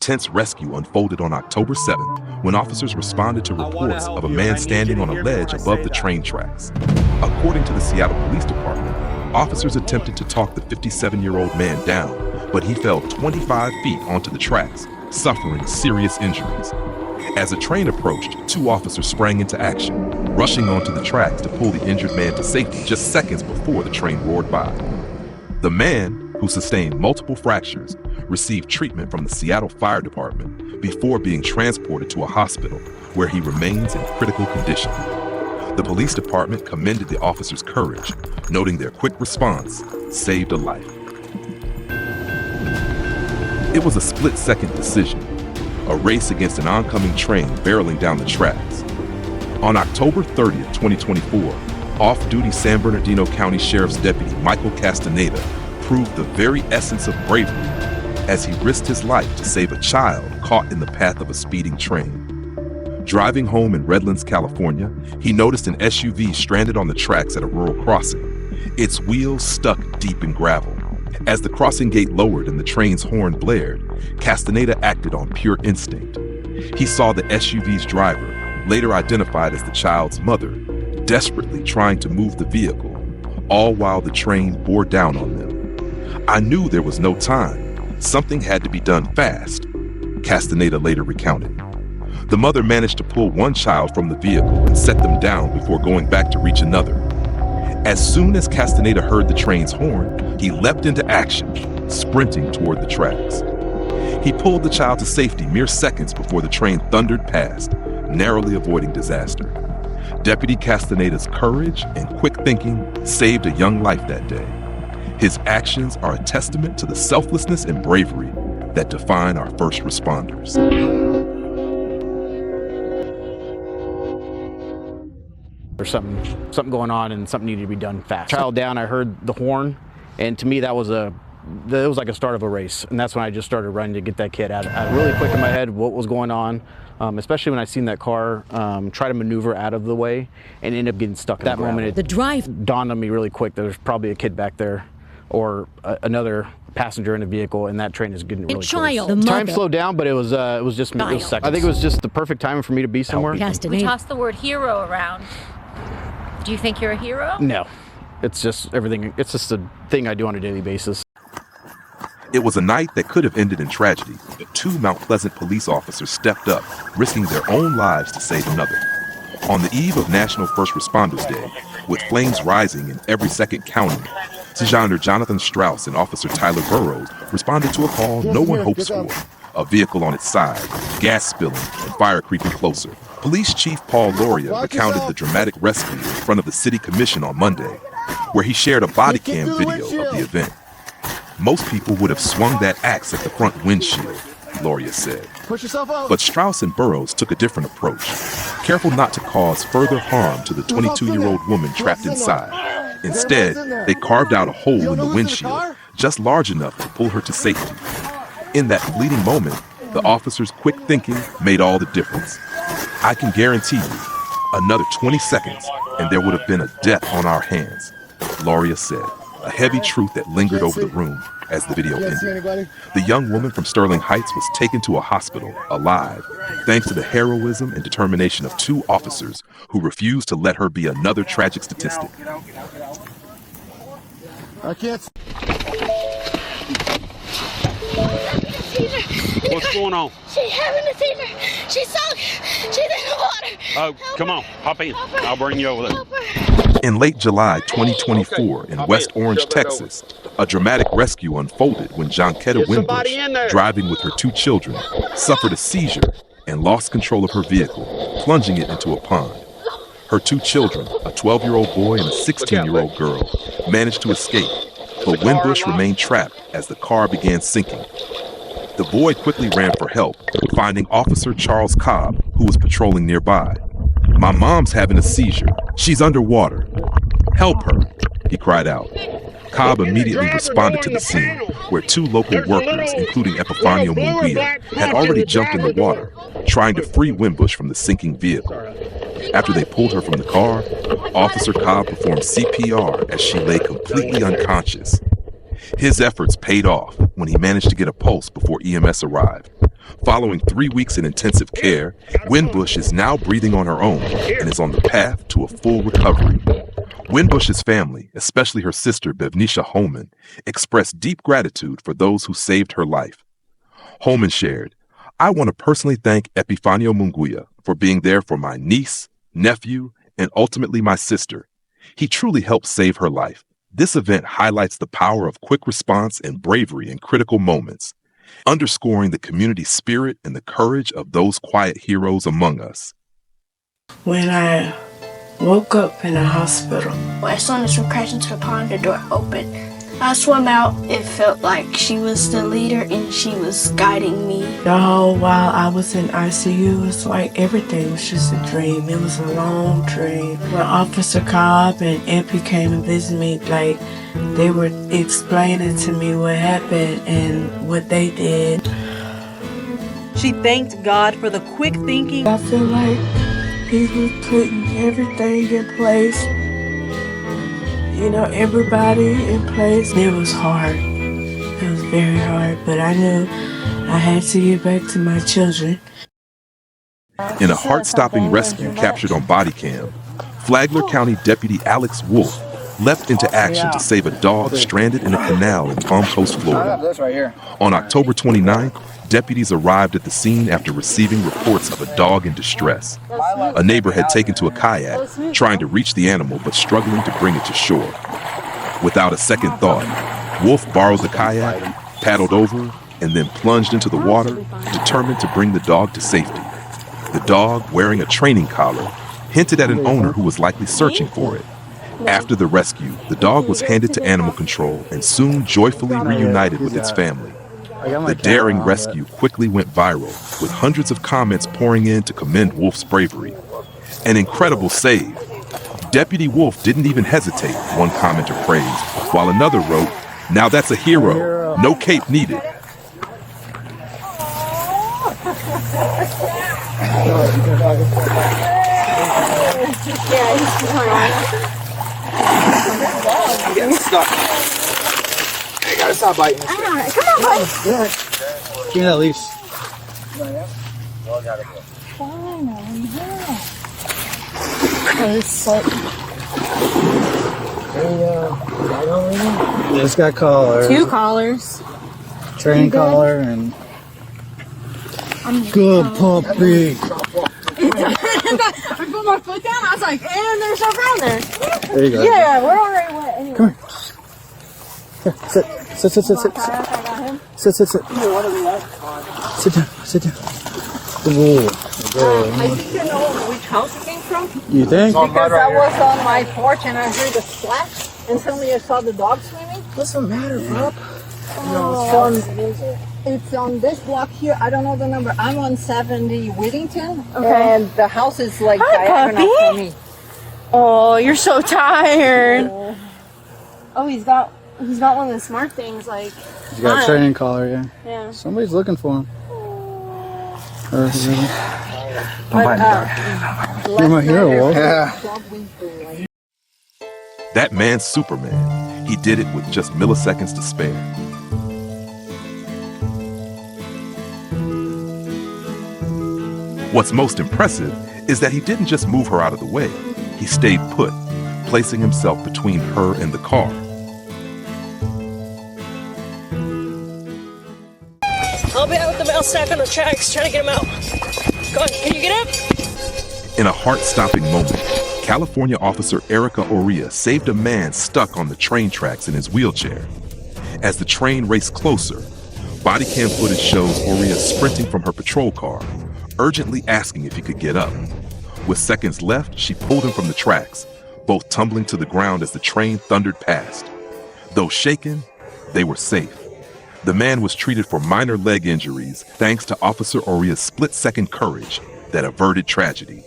intense rescue unfolded on October 7th when officers responded to reports of a man standing on a ledge above the train tracks. According to the Seattle Police Department, officers attempted to talk the 57-year-old man down, but he fell 25 feet onto the tracks, suffering serious injuries. As the train approached, 2 officers sprang into action, rushing onto the tracks to pull the injured man to safety just seconds before the train roared by. The man, who sustained multiple fractures, received treatment from the Seattle Fire Department before being transported to a hospital where he remains in critical condition. The police department commended the officers' courage, noting their quick response saved a life. It was a split-second decision, a race against an oncoming train barreling down the tracks. On October 30th, 2024, off-duty San Bernardino County Sheriff's Deputy Michael Castaneda proved the very essence of bravery as he risked his life to save a child caught in the path of a speeding train. Driving home in Redlands, California, he noticed an SUV stranded on the tracks at a rural crossing, its wheels stuck deep in gravel. As the crossing gate lowered and the train's horn blared, Castaneda acted on pure instinct. He saw the SUV's driver, later identified as the child's mother, desperately trying to move the vehicle, all while the train bore down on them. "I knew there was no time. Something had to be done fast," Castaneda later recounted. The mother managed to pull one child from the vehicle and set them down before going back to reach another. As soon as Castaneda heard the train's horn, he leapt into action, sprinting toward the tracks. He pulled the child to safety mere seconds before the train thundered past, narrowly avoiding disaster. Deputy Castaneda's courage and quick thinking saved a young life that day. His actions are a testament to the selflessness and bravery that define our first responders. There's something going on and something needed to be done fast. Child down, I heard the horn, and to me that was like a start of a race, and that's when I just started running to get that kid out really quick in my head what was going on, especially when I seen that car try to maneuver out of the way and end up getting stuck. At that moment, the drive dawned on me really quick that there's probably a kid back there or another passenger in the vehicle, and that train is getting really close. Time slowed down, but it was just seconds. I think it was just the perfect timing for me to be somewhere. We tossed the word hero around. Do you think you're a hero? No, it's just everything. It's just a thing I do on a daily basis. It was a night that could have ended in tragedy, but 2 Mount Pleasant police officers stepped up, risking their own lives to save another. On the eve of National First Responders Day, with flames rising and every second counting, Sergeant Jonathan Strauss and Officer Tyler Burrows responded to a call no one hopes for: a vehicle on its side, gas spilling, and fire creeping closer. Police Chief Paul Loria recounted the dramatic rescue in front of the City Commission on Monday, where he shared a body cam video of the event. "Most people would have swung that axe at the front windshield," Loria said. But Strauss and Burrows took a different approach, careful not to cause further harm to the 22-year-old woman trapped inside. Instead, they carved out a hole in the windshield, just large enough to pull her to safety. In that fleeting moment, the officers' quick thinking made all the difference. "I can guarantee you, another 20 seconds and there would have been a death on our hands," Loria said, a heavy truth that lingered over the room as the video ended. The young woman from Sterling Heights was taken to a hospital alive, thanks to the heroism and determination of 2 officers who refused to let her be another tragic statistic. I can't. What's going on? She's having a fever. She's sunk. She's in the water. Oh, come on. Hop in. I'll bring you over there. In late July 2024 in West Orange, Texas, a dramatic rescue unfolded when Jonketta Wimbush, driving with her 2 children, suffered a seizure and lost control of her vehicle, plunging it into a pond. Her 2 children, a 12-year-old boy and a 16-year-old girl, managed to escape, but Wimbush remained trapped as the car began sinking. The boy quickly ran for help, finding Officer Charles Cobb, who was patrolling nearby. "My mom's having a seizure. She's underwater. Help her," he cried out. Cobb immediately responded to the scene, where 2 local workers, including Epifanio Munguia, had already jumped in the water, trying to free Wimbush from the sinking vehicle. After they pulled her from the car, Officer Cobb performed CPR as she lay completely unconscious. His efforts paid off when he managed to get a pulse before EMS arrived. Following 3 weeks in intensive care, Winbush is now breathing on her own and is on the path to a full recovery. Winbush's family, especially her sister Bevnisha Holman, expressed deep gratitude for those who saved her life. Holman shared, "I want to personally thank Epifanio Munguia for being there for my niece, nephew, and ultimately my sister. He truly helped save her life. This event highlights the power of quick response and bravery in critical moments, underscoring the community spirit and the courage of those quiet heroes among us." When I woke up in the hospital, I saw this one crash into the pond, the door opened. I swam out. It felt like she was the leader and she was guiding me. the whole while I was in ICU, it's like everything was just a dream. It was a long dream. When Officer Cobb and Epi came and visited me, like they were explaining to me what happened and what they did. She thanked God for the quick thinking. I feel like he was putting everything in place. You know, everybody in place. It was hard. It was very hard, but I knew I had to get back to my children. In a heart-stopping rescue captured on body cam, Flagler County Deputy Alex Wolf leapt into action to save a dog stranded in a canal in Palm Coast, Florida. On October 29th, deputies arrived at the scene after receiving reports of a dog in distress. A neighbor had taken to a kayak, trying to reach the animal but struggling to bring it to shore. Without a second thought, Wolf borrowed the kayak, paddled over, and then plunged into the water, determined to bring the dog to safety. The dog, wearing a training collar, hinted at an owner who was likely searching for it. After the rescue, the dog was handed to animal control and soon joyfully reunited with its family. The daring rescue quickly went viral, with hundreds of comments pouring in to commend Wolf's bravery. An incredible save. Deputy Wolf didn't even hesitate, one commenter praised, while another wrote, "Now that's a hero. No cape needed." You gotta stop biting. Come on, buddy. Give me that leash. It's got collar. 2 collars. Training collar and good puppy. I put my foot down. I was like, and there's no ground there. There you go. Yeah, we're already wet anyway. Come here. Here, sit. Sit, sit, sit, sit. I got him. Sit, sit, sit. Sit down, sit down. Whoa. I think you know which house it came from. You think? Because I was on my porch and I heard the splash, and suddenly I saw the dog swimming. Doesn't matter, bro. It's on this block here. I don't know the number. I'm on 70 Whittington, Okay. and the house is like Hi, diagonal puppy. for me. Oh, you're so tired. Oh, he's got one of the smart things, like, You got a training collar, yeah. yeah. Somebody's looking for him. Or, you're my hero, Wolf. That man's Superman. He did it with just milliseconds to spare. What's most impressive is that he didn't just move her out of the way. He stayed put, placing himself between her and the car. I'll be out with the mouse sack on the tracks, trying to get him out. Go on, can you get up? In a heart-stopping moment, California officer Erica Oria saved a man stuck on the train tracks in his wheelchair. As the train raced closer, body cam footage shows Oria sprinting from her patrol car, urgently asking if he could get up. With seconds left, she pulled him from the tracks, both tumbling to the ground as the train thundered past. Though shaken, they were safe. The man was treated for minor leg injuries thanks to Officer Oria's split-second courage that averted tragedy.